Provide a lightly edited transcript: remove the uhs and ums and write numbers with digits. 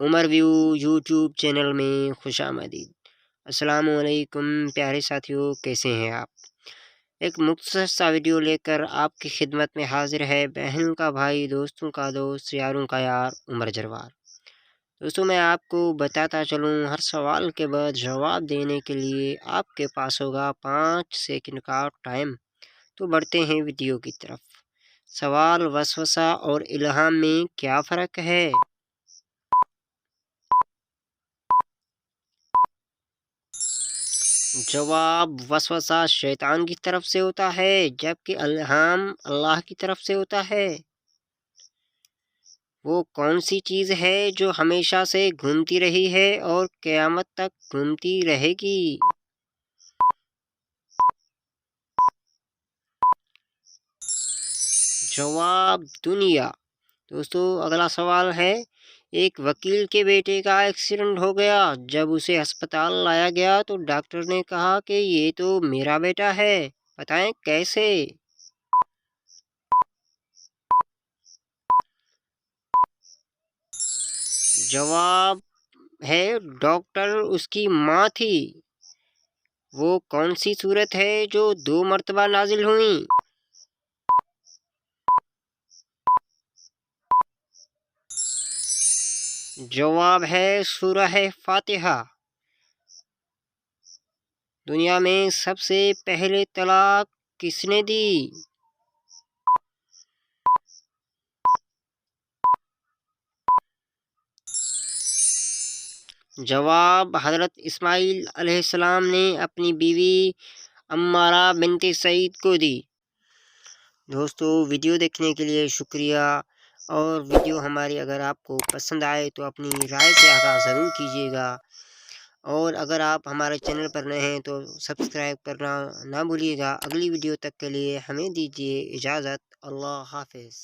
عمر view YouTube channel میں خوش آمدید۔ السلام علیکم پیارے ساتھیوں، کیسے ہیں آپ؟ ایک مختصر سا ویڈیو لے کر آپ کی خدمت میں حاضر ہے بہن کا بھائی، دوستوں کا دوست، یاروں کا یار عمر جروار۔ دوستوں، میں آپ کو بتاتا چلوں، ہر سوال کے بعد جواب دینے کے لیے آپ کے پاس ہوگا 5 سیکنڈ کا ٹائم۔ تو بڑھتے ہیں ویڈیو کی طرف۔ سوال: وسوسہ اور الہام میں کیا فرق ہے؟ جواب: وسوسہ شیطان کی طرف سے ہوتا ہے، جبکہ الہام اللہ کی طرف سے ہوتا ہے۔ وہ کون سی چیز ہے جو ہمیشہ سے گھومتی رہی ہے اور قیامت تک گھومتی رہے گی؟ جواب: دنیا۔ دوستو، اگلا سوال ہے، ایک وکیل کے بیٹے کا ایکسیڈنٹ ہو گیا۔ جب اسے ہسپتال لایا گیا تو ڈاکٹر نے کہا کہ یہ تو میرا بیٹا ہے، بتائیں کیسے؟ جواب ہے ڈاکٹر اس کی ماں تھی۔ وہ کون سی سورت ہے جو 2 مرتبہ نازل ہوئی؟ جواب ہے سورہ فاتحہ۔ دنیا میں سب سے پہلے طلاق کس نے دی؟ جواب: حضرت اسماعیل علیہ السلام نے اپنی بیوی عمارہ بنت سعید کو دی۔ دوستو، ویڈیو دیکھنے کے لیے شکریہ، اور ویڈیو ہماری اگر آپ کو پسند آئے تو اپنی رائے سے آگاہ ضرور کیجیے گا، اور اگر آپ ہمارے چینل پر نئے ہیں تو سبسکرائب کرنا نہ بھولیے گا۔ اگلی ویڈیو تک کے لیے ہمیں دیجیے اجازت۔ اللہ حافظ۔